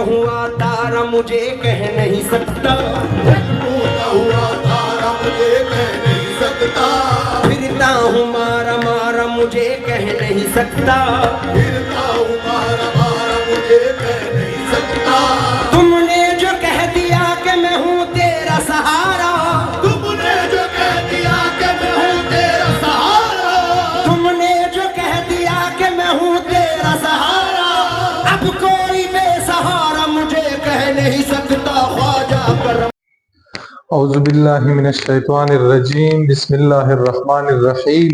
हुआ तारा मुझे कह नहीं सकता, एक टूटा हुआ तारा मुझे कह नहीं सकता, फिरता हूँ मारा मारा मुझे कह नहीं सकता, फिरता हूँ मारा मारा मुझे कह नहीं सकता। तुमने जो कह दिया कि मैं हूँ तेरा सहारा, तुमने जो कह दिया कि मैं हूँ तेरा सहारा, तुमने जो कह दिया कि मैं हूँ तेरा सहारा, अब कोई बेसहारा मुझे कह नहीं सकता। ख्वाजा करम औज़ुबिल्लाहि मिनश्शैतानिर्रजीम बिस्मिल्लाहिर्रहमानिर्रहीम।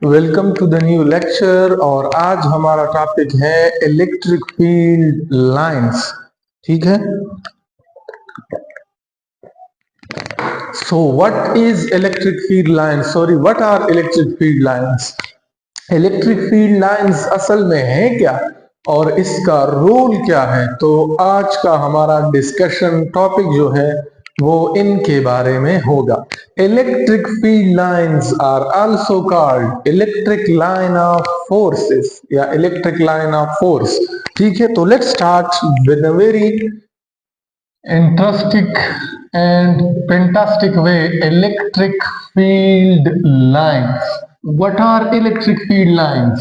Welcome to the new lecture. और आज हमारा टॉपिक है इलेक्ट्रिक फील्ड लाइंस। ठीक है। So what is electric field lines, sorry what are electric field lines. Electric field lines असल में है क्या और इसका रोल क्या है, तो आज का हमारा डिस्कशन टॉपिक जो है वो इनके बारे में होगा। Electric field lines are also called electric line of forces या इलेक्ट्रिक लाइन ऑफ फोर्स। ठीक है, तो let's start with a very interesting and fantastic way. Electric field lines, what are electric field lines,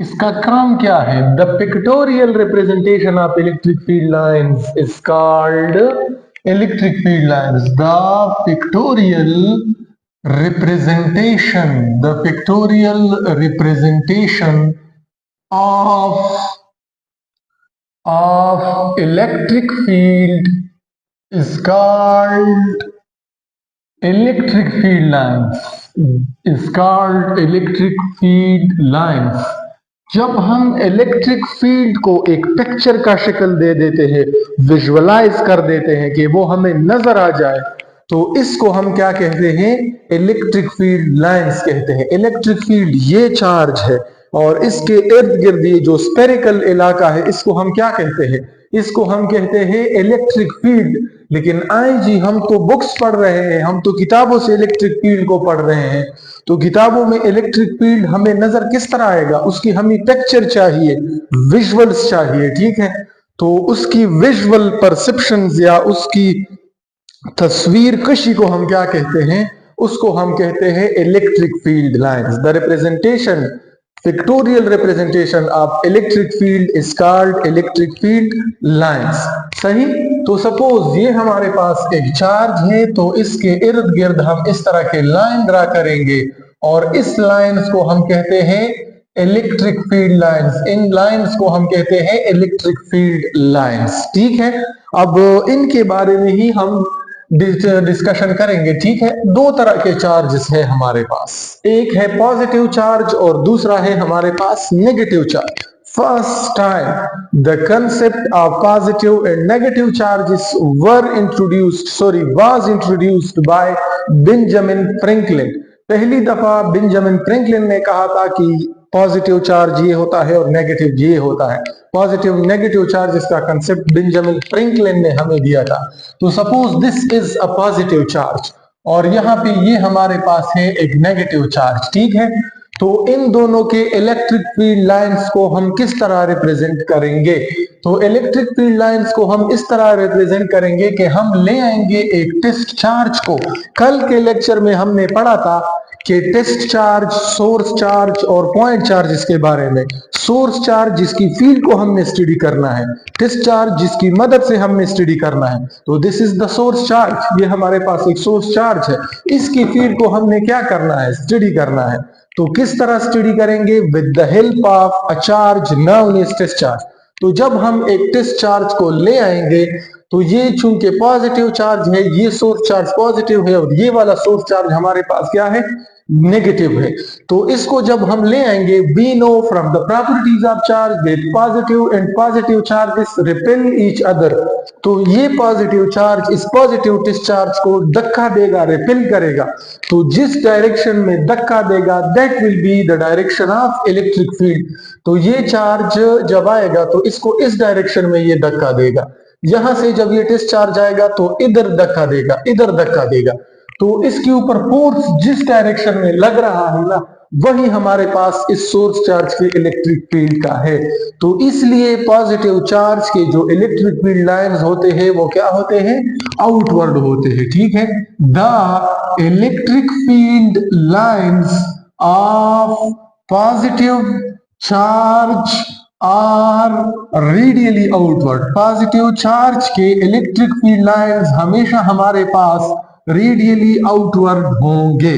इसका काम क्या है। The pictorial representation of electric field lines is called electric field lines. The pictorial representation, the pictorial representation of electric field is called electric field lines, is called electric field lines। जब हम electric field को एक picture का शक्ल दे देते हैं, visualise कर देते हैं कि वो हमें नजर आ जाए, तो इसको हम क्या कहते हैं, इलेक्ट्रिक फील्ड लाइंस कहते हैं। इलेक्ट्रिक फील्ड ये चार्ज है और इसके इर्द गिर्द ये जो स्पेरिकल इलाका है इसको हम क्या कहते हैं, इसको हम कहते हैं इलेक्ट्रिक फील्ड। लेकिन आई जी हम तो बुक्स पढ़ रहे हैं, हम तो किताबों से इलेक्ट्रिक फील्ड को पढ़ रहे हैं, तो किताबों में इलेक्ट्रिक फील्ड हमें नजर किस तरह आएगा, उसकी हमें पिक्चर चाहिए, विजुअल्स चाहिए। ठीक है, तो उसकी विजुअल परसेप्शंस या उसकी तस्वीर कशी को हम क्या कहते हैं, उसको हम कहते हैं electric field lines. The representation, pictorial representation of electric field is called electric field lines. सही। तो सपोज ये हमारे पास एक चार्ज है, तो इसके इर्द गिर्द हम इस तरह के लाइन ड्रा करेंगे और इस लाइंस को हम कहते हैं इलेक्ट्रिक फील्ड लाइंस। इन लाइंस को हम कहते हैं इलेक्ट्रिक फील्ड लाइंस। ठीक है, अब इनके बारे में ही हम डिस्कशन करेंगे। ठीक है, दो तरह के चार्जेस है हमारे पास, एक है पॉजिटिव चार्ज और दूसरा है हमारे पास negative charge. First time the concept of positive and negative charges was introduced by Benjamin Franklin। पहली दफा बेंजामिन फ्रैंकलिन ने कहा था कि पॉजिटिव चार्ज ये होता है और नेगेटिव ये होता है। पॉजिटिव नेगेटिव चार्ज का कंसेप्ट बेंजामिन फ्रैंकलिन ने हमें दिया था। तो suppose this is a positive charge और यहाँ पे ये हमारे पास है एक नेगेटिव चार्ज। ठीक है, तो इन दोनों के इलेक्ट्रिक फील्ड लाइंस को हम किस तरह रिप्रेजेंट करेंगे, तो इलेक्ट्रिक फील्ड लाइंस को हम इस तरह रिप्रेजेंट करेंगे कि हम ले आएंगे एक टेस्ट चार्ज को। कल के लेक्चर में हमने पढ़ा था कि टेस्ट चार्ज, सोर्स चार्ज और पॉइंट चार्ज के बारे में। सोर्स चार्ज जिसकी फील्ड को हमने स्टडी करना है, टेस्ट चार्ज जिसकी मदद से हमने स्टडी करना है। तो this is the source charge, ये हमारे पास एक सोर्स चार्ज है, इसकी फील्ड को हमने क्या करना है, स्टडी करना है। तो किस तरह स्टडी करेंगे, with the help of a charge known as test charge. तो जब हम एक टेस्ट चार्ज को ले आएंगे, तो ये चूंकि पॉजिटिव चार्ज है, ये सोर्स चार्ज पॉजिटिव है और ये वाला सोर्स चार्ज हमारे पास क्या है, नेगेटिव है। तो इसको जब हम ले आएंगे, we know from the properties of charge that positive and positive charges repel each other. तो ये पॉजिटिव चार्ज इस पॉजिटिव टेस्ट चार्ज को धक्का देगा, रिपेल करेगा। तो जिस डायरेक्शन में धक्का देगा that will be the direction of electric field. तो ये चार्ज जब आएगा तो इसको इस डायरेक्शन में ये धक्का देगा। यहां से जब ये टेस्ट चार्ज आएगा तो इधर धक्का देगा, इधर धक्का देगा। तो इसके ऊपर फोर्स जिस डायरेक्शन में लग रहा है ना, वही हमारे पास इस सोर्स चार्ज के इलेक्ट्रिक फील्ड का है। तो इसलिए पॉजिटिव चार्ज के जो इलेक्ट्रिक फील्ड लाइंस होते हैं वो क्या होते हैं, आउटवर्ड होते हैं। ठीक है, the electric field lines of positive charge are radially outward. Positive charge के इलेक्ट्रिक फील्ड लाइंस हमेशा हमारे पास रेडियली आउटवर्ड होंगे।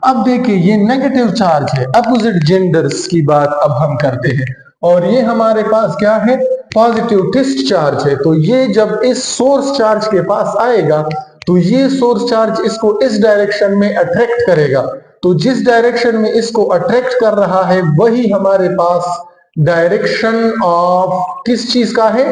अब देखिए ये नेगेटिव चार्ज है, अपोजिट जेंडर्स की बात अब हम करते हैं, और ये हमारे पास क्या है, पॉजिटिव टेस्ट चार्ज है। तो ये जब इस सोर्स चार्ज के पास आएगा तो ये सोर्स चार्ज इसको इस डायरेक्शन में अट्रैक्ट करेगा। तो जिस डायरेक्शन में इसको अट्रैक्ट कर रहा है वही हमारे पास डायरेक्शन ऑफ किस चीज का है,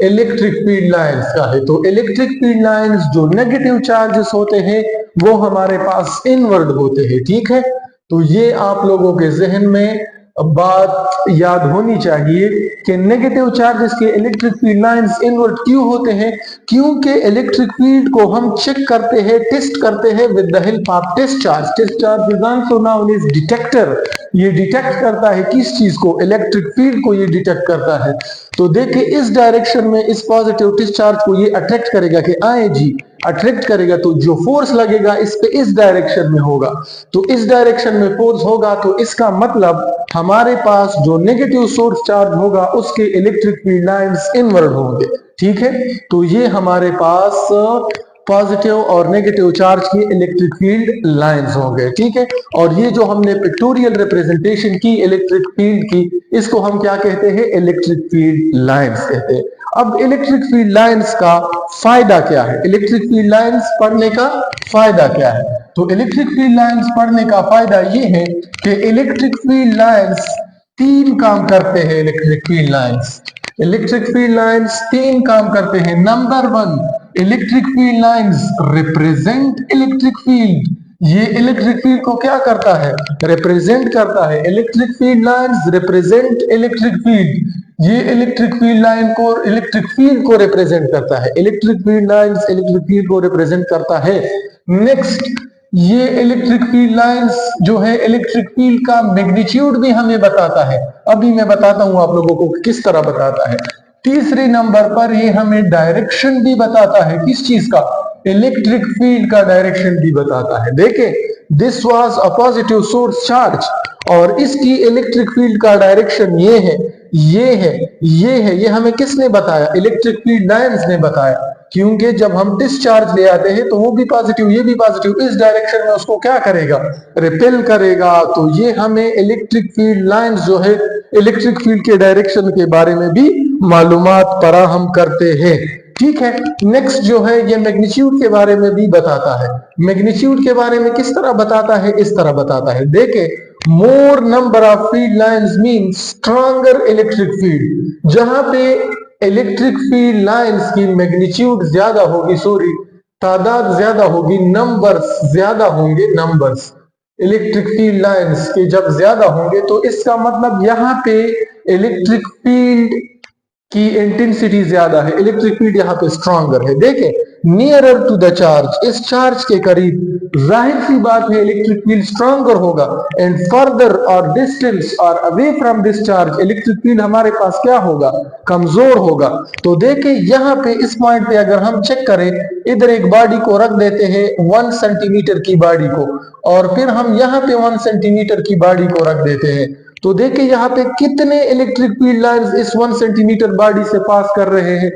इलेक्ट्रिक फील्ड लाइंस का है। तो इलेक्ट्रिक फील्ड लाइंस जो नेगेटिव चार्जेस होते हैं वो हमारे पास इनवर्ड होते हैं। ठीक है, तो ये आप लोगों के जहन में बात याद होनी चाहिए कि नेगेटिव चार्जेस के इलेक्ट्रिक फील्ड लाइंस इनवर्ड क्यों होते हैं, क्योंकि इलेक्ट्रिक फील्ड को हम चेक करते हैं, टेस्ट करते हैं with the help of test charge. Test charge is also known as detector. ये डिटेक्ट करता है किस चीज को, इलेक्ट्रिक फील्ड को ये डिटेक्ट करता है। तो देखिए इस डायरेक्शन में इस पॉजिटिव टेस्ट चार्ज को ये अट्रैक्ट करेगा कि आए जी, अट्रैक्ट करेगा तो जो फोर्स लगेगा इस पे इस डायरेक्शन में होगा। तो इस डायरेक्शन में फोर्स होगा तो इसका मतलब हमारे पास जो नेगेटिव सोर्स चार्ज होगा उसके इलेक्ट्रिक फील्ड लाइंस इनवर्ड होंगे। ठीक है, तो ये हमारे पास पॉजिटिव और नेगेटिव चार्ज की इलेक्ट्रिक फील्ड लाइंस होंगे। ठीक है, और ये जो हमने पिक्टोरियल रिप्रेजेंटेशन की इलेक्ट्रिक फील्ड की, इसको हम क्या कहते हैं, इलेक्ट्रिक फील्ड लाइंस कहते हैं। अब इलेक्ट्रिक फील्ड लाइंस का फायदा क्या है, इलेक्ट्रिक फील्ड लाइंस पढ़ने का फायदा क्या है? तो इलेक्ट्रिक फील्ड लाइंस पढ़ने का फायदा ये है कि इलेक्ट्रिक फील्ड लाइंस तीन काम करते हैं। इलेक्ट्रिक फील्ड लाइंस तीन काम करते हैं। Number one, electric field lines represent electric field. ये इलेक्ट्रिक फील्ड को क्या करता है, रिप्रेजेंट करता है। Electric field lines represent electric field. ये इलेक्ट्रिक फील्ड लाइन को, इलेक्ट्रिक फील्ड को रिप्रेजेंट करता है। Electric field lines electric field को रिप्रेजेंट करता है। नेक्स्ट, ये इलेक्ट्रिक फील्ड लाइंस जो है इलेक्ट्रिक फील्ड का मैग्नीट्यूड भी हमें बताता है। अभी मैं बताता हूं आप लोगों को किस तरह बताता है। तीसरे नंबर पर ये हमें डायरेक्शन भी बताता है, किस चीज का, इलेक्ट्रिक फील्ड का डायरेक्शन भी बताता है। देखें, this was a positive source charge और इसकी इलेक्ट्रिक फील्ड का डायरेक्शन ये है, ये है, ये है। ये हमें किसने बताया, इलेक्ट्रिक फील्ड लाइंस ने बताया। क्योंकि जब हम डिस्चार्ज ले आते हैं तो वो भी पॉजिटिव, ये भी पॉजिटिव, इस डायरेक्शन में उसको क्या करेगा, रिपेल करेगा। तो ये हमें इलेक्ट्रिक फील्ड लाइंस जो है इलेक्ट्रिक फील्ड के डायरेक्शन के बारे में भी मालूमात फराहम करते हैं। ठीक है, नेक्स्ट जो है ये मैग्नीट्यूड के बारे में भी बताता है। मैग्नीट्यूड के बारे में किस तरह बताता है, इस तरह बताता है। देखे, मोर number of field lines mean stronger electric field. जहां पे इलेक्ट्रिक फील्ड लाइंस की मैग्नीट्यूड ज्यादा होगी, सॉरी तादाद ज्यादा होगी, नंबर्स ज्यादा होंगे, नंबर्स इलेक्ट्रिक फील्ड लाइंस के जब ज्यादा होंगे तो इसका मतलब यहाँ पे इलेक्ट्रिक फील्ड की इंटेंसिटी ज्यादा है, इलेक्ट्रिक फील्ड यहाँ पे स्ट्रॉन्गर है। देखें, नियरर टू द चार्ज, इस चार्ज के करीब, जाहिर सी बात है इलेक्ट्रिक फील्ड स्ट्रॉन्गर होगा। एंड फर्दर और डिस्टेंस और away from this charge, electric field हमारे पास क्या होगा, कमजोर होगा। तो देखें यहाँ पे इस पॉइंट पे अगर हम चेक करें, इधर एक बॉडी को रख देते हैं 1 सेंटीमीटर की बॉडी को, और फिर हम यहाँ पे 1 सेंटीमीटर की बॉडी को रख देते हैं। तो देखिए यहाँ पे कितने इलेक्ट्रिक फील्ड लाइंस इस 1 सेंटीमीटर बॉडी से पास कर रहे हैं,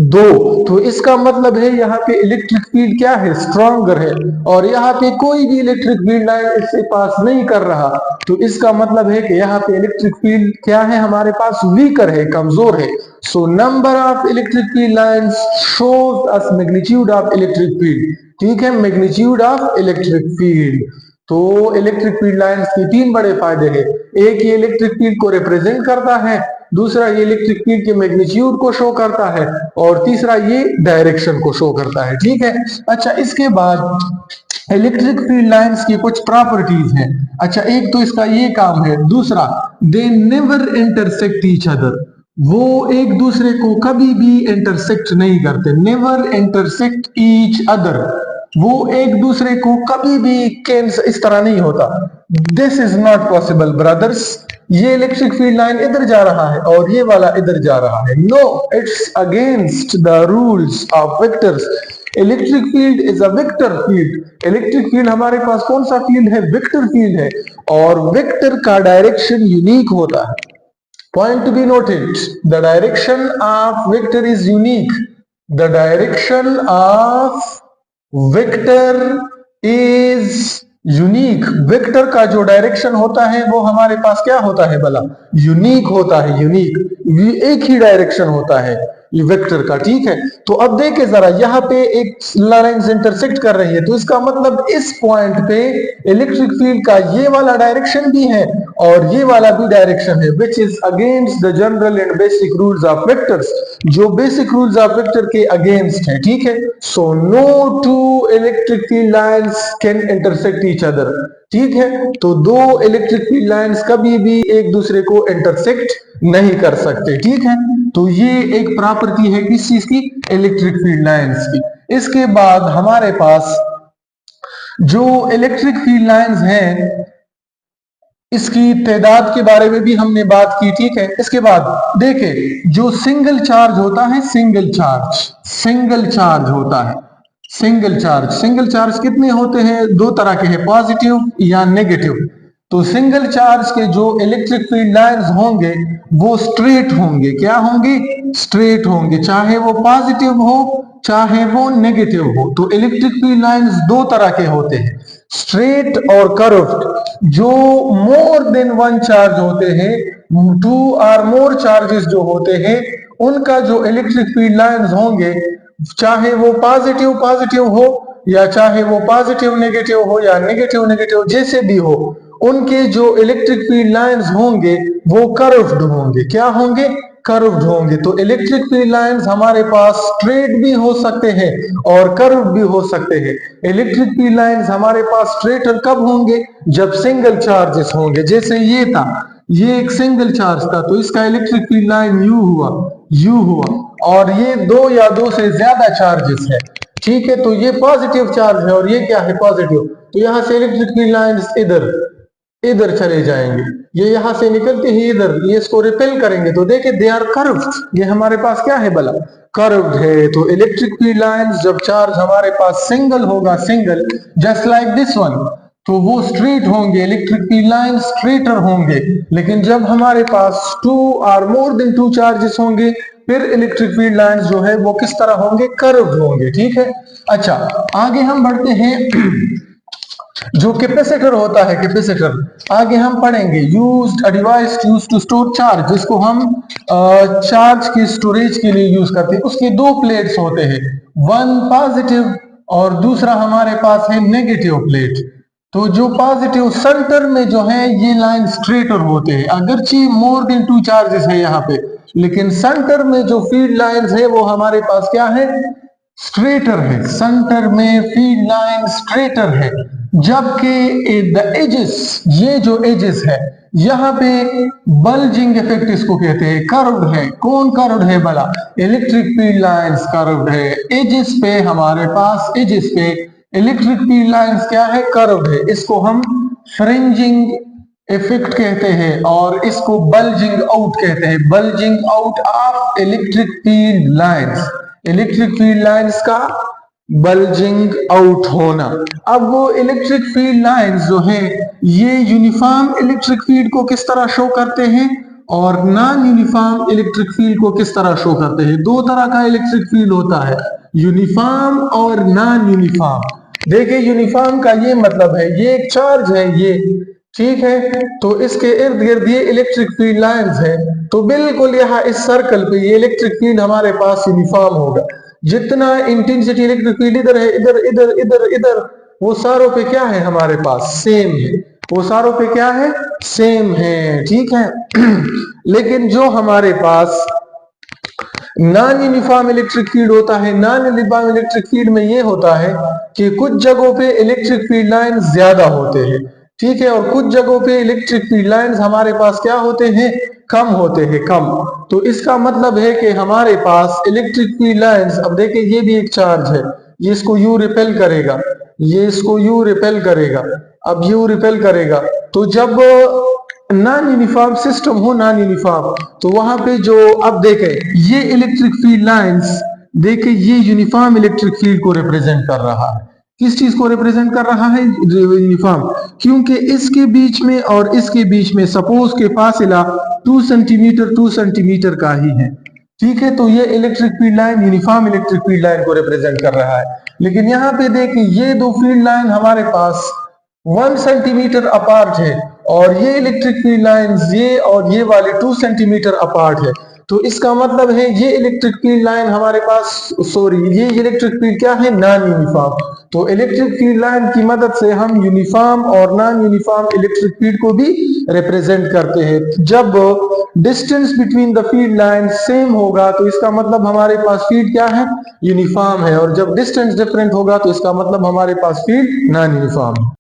2। तो इसका मतलब है यहाँ पे इलेक्ट्रिक फील्ड क्या है, स्ट्रॉन्गर है, और यहाँ पे कोई भी इलेक्ट्रिक फील्ड लाइन इससे पास नहीं कर रहा। तो इसका मतलब है कि यहाँ पे इलेक्ट्रिक फील्ड क्या है, हमारे पास वीकर है, कमजोर है। So number of electric field lines shows us magnitude of electric field. ठीक है, मैग्नीट्यूड ऑफ इलेक्ट्रिक फील्ड। तो इलेक्ट्रिक फील्ड लाइंस के 3 बड़े फायदे हैं। एक, ये इलेक्ट्रिक फील्ड को रिप्रेजेंट करता है, दूसरा ये इलेक्ट्रिक फील्ड के मैग्नीट्यूड को शो करता है, और तीसरा ये डायरेक्शन को शो करता है। ठीक है, अच्छा इसके बाद इलेक्ट्रिक फील्ड लाइंस की कुछ प्रॉपर्टीज हैं। अच्छा, एक तो इसका ये काम है, दूसरा they never intersect each other, वो एक दूसरे को कभी भी इंटरसेक्ट नहीं करते, नेवर इंटरसेक्ट ईच अदर, वो एक दूसरे को कभी भी इस तरह नहीं होता this is not possible brothers, ये इलेक्ट्रिक फील्ड लाइन इधर जा रहा है और ये वाला इधर जा रहा है। No, it's against the rules of vectors. Electric field is a vector field. Electric field हमारे पास कौन सा फील्ड है? वेक्टर फील्ड है, और वेक्टर का डायरेक्शन यूनिक होता है। Point to be noted, the direction of vector is unique. The direction of vector is unique. Vector का जो डायरेक्शन होता है वो हमारे पास क्या होता है भला? यूनिक होता है, यूनिक। एक ही डायरेक्शन होता है ये वेक्टर का, ठीक है। तो अब देखे जरा, यहाँ पे एक लाइंस इंटरसेक्ट कर रही है, तो इसका मतलब इस पॉइंट पे इलेक्ट्रिक फील्ड का ये वाला डायरेक्शन भी है और ये वाला भी डायरेक्शन है, which is against the general and basic rules of vectors, जो बेसिक रूल्स ऑफ वेक्टर के अगेंस्ट है, ठीक है। So no two electric field lines can intersect each other, ठीक है। तो दो इलेक्ट्रिक फील्ड लाइंस कभी भी एक दूसरे को इंटरसेक्ट नहीं कर सकते, ठीक है। तो ये एक प्रॉपर्टी है किस चीज की? इलेक्ट्रिक फील्ड लाइंस की। इसके बाद हमारे पास जो इलेक्ट्रिक फील्ड लाइंस हैं, इसकी तादाद के बारे में भी हमने बात की, ठीक है। इसके बाद देखें, जो सिंगल चार्ज होता है, सिंगल चार्ज होता है, सिंगल चार्ज कितने होते हैं? दो तरह के हैं, पॉजिटिव या नेगेटिव। तो सिंगल चार्ज के जो इलेक्ट्रिक फील्ड लाइंस होंगे वो स्ट्रेट होंगे। क्या होंगे? स्ट्रेट होंगे, चाहे वो पॉजिटिव हो चाहे वो नेगेटिव हो। तो इलेक्ट्रिक फील्ड लाइंस दो तरह के होते हैं, स्ट्रेट और कर्व्ड। जो मोर देन वन चार्ज होते हैं, टू और मोर चार्जेस जो होते हैं, उनका जो इलेक्ट्रिक फील्ड लाइंस होंगे, चाहे वो पॉजिटिव हो या चाहे वो पॉजिटिव नेगेटिव हो या नेगेटिव नेगेटिव, जैसे भी हो, उनके जो इलेक्ट्रिक फील्ड लाइंस होंगे वो कर्व्ड होंगे। क्या होंगे? कर्व्ड होंगे। तो इलेक्ट्रिक फील्ड लाइंस हमारे पास स्ट्रेट भी हो सकते हैं और कर्व्ड भी हो सकते हैं। इलेक्ट्रिक फील्ड लाइंस हमारे पास स्ट्रेट और कब होंगे? जब सिंगल चार्जेस होंगे। जैसे ये था, ये एक सिंगल चार्ज था, तो इसका इलेक्ट्रिक फील्ड लाइन यू हुआ, और ये दो या दो से ज्यादा चार्जेस है, ठीक है। तो ये पॉजिटिव चार्ज है और ये क्या है? पॉजिटिव। तो यहां से इलेक्ट्रिक फील्ड लाइंस इधर चले जाएंगे, ये यहां से निकलते ही इधर, ये इसको रिपेल करेंगे, तो देखे दे आर कर्व्ड। ये हमारे पास क्या है भला? कर्व्ड है। तो इलेक्ट्रिक फील्ड लाइंस जब चार्ज हमारे पास सिंगल होगा, single just like this one, तो वो स्ट्रेट होंगे, इलेक्ट्रिक फील्ड लाइन स्ट्रेटर होंगे। लेकिन जब हमारे पास टू और मोर देन टू चार्जेस होंगे, फिर इलेक्ट्रिक फील्ड लाइंस जो है वो किस तरह होंगे? कर्व्ड होंगे, ठीक है। अच्छा, आगे हम बढ़ते हैं। जो कैपेसिटर होता है, कैपेसिटर आगे हम पढ़ेंगे। Used a device used to store charge, जिसको हम चार्ज की स्टोरेज के लिए यूज करते हैं। उसके दो प्लेट्स होते हैं, वन पॉजिटिव और दूसरा हमारे पास है नेगेटिव प्लेट। तो जो पॉजिटिव सेंटर में जो है ये लाइन स्ट्रेटर होते हैं, अगरचे मोर देन टू चार्जेस है यहाँ पे, लेकिन सेंटर में जो फील्ड लाइंस है वो हमारे पास क्या है? स्ट्रेटर है। सेंटर में फील्ड लाइन स्ट्रेटर है, जबकि द एजेस, ये जो एजेस है यहाँ पे बल्जिंग इफेक्ट इसको कहते हैं, कर्व्ड है। कौन कर्व्ड है भला? इलेक्ट्रिक फील्ड लाइंस कर्व्ड है। एजेस पे हमारे पास, एजेस पे इलेक्ट्रिक फील्ड लाइंस क्या है? कर्व्ड है। इसको हम फ्रिंजिंग इफेक्ट कहते हैं और इसको बल्जिंग आउट कहते हैं, bulging out of electric field lines. Electric field lines का बल्जिंग आउट होना। अब वो इलेक्ट्रिक फील्ड लाइंस जो है ये यूनिफॉर्म इलेक्ट्रिक फील्ड को किस तरह शो करते हैं और नॉन यूनिफॉर्म इलेक्ट्रिक फील्ड को किस तरह शो करते हैं? दो तरह का इलेक्ट्रिक फील्ड होता है, यूनिफॉर्म और नॉन यूनिफॉर्म। देखिए, यूनिफॉर्म का ये मतलब है, ये एक चार्ज है ये, ठीक है, तो इसके इर्द गिर्द ये इलेक्ट्रिक फील्ड लाइंस है, तो बिल्कुल यहाँ इस सर्कल पे ये इलेक्ट्रिक फील्ड हमारे पास यूनिफॉर्म होगा। जितना इंटेंसिटी इलेक्ट्रिक फील्ड इधर है, इधर इधर इधर इधर, वो सारों पे क्या है हमारे पास? सेम है। वो सारों पे क्या है? सेम है, ठीक है। लेकिन जो हमारे पास नॉन यूनिफॉर्म इलेक्ट्रिक फील्ड होता है, नॉन यूनिफॉर्म इलेक्ट्रिक फील्ड में ये होता है कि कुछ जगहों पे इलेक्ट्रिक फील्ड लाइन ज्यादा होते हैं, ठीक है, और कुछ जगहों पे इलेक्ट्रिक फील्ड लाइंस हमारे पास क्या होते हैं? कम होते हैं, कम। तो इसका मतलब है कि हमारे पास इलेक्ट्रिक फील्ड लाइंस, अब देखिए ये भी एक चार्ज है, ये इसको यू रिपेल करेगा, ये इसको यू रिपेल करेगा, अब ये वो रिपेल करेगा। तो जब नॉन यूनिफॉर्म सिस्टम हो, नॉन यूनिफॉर्म, तो वहां पे जो अब देखें ये इलेक्ट्रिक फील्ड लाइंस, देखें ये यूनिफॉर्म इलेक्ट्रिक फील्ड को रिप्रेजेंट कर रहा है। किस चीज को रिप्रेजेंट कर रहा है? यूनिफॉर्म। क्योंकि इसके बीच में और इसके बीच में सपोज के फासिला 2 सेंटीमीटर का ही है, ठीक है। तो ये electric field line uniform electric field line को रिप्रेजेंट कर रहा है। लेकिन यहाँ पे देखिए ये दो फील्ड लाइन हमारे पास 1 सेंटीमीटर अपार्ट है और ये इलेक्ट्रिक फील्ड लाइंस ये और ये वाले 2 सेंटीमीटर अपार्ट है। तो इसका मतलब है ये इलेक्ट्रिक फील्ड लाइन हमारे पास, ये इलेक्ट्रिक फील्ड क्या है? Non uniform. तो इलेक्ट्रिक फील्ड लाइन की मदद से हम यूनिफॉर्म और नॉन यूनिफॉर्म इलेक्ट्रिक फील्ड को भी रिप्रेजेंट करते हैं। जब distance between the field line same होगा तो इसका मतलब हमारे पास फील्ड क्या है? यूनिफॉर्म है। और जब डिस्टेंस डिफरेंट होगा तो इसका मतलब हमारे पास फील्ड नॉन यूनिफॉर्म है।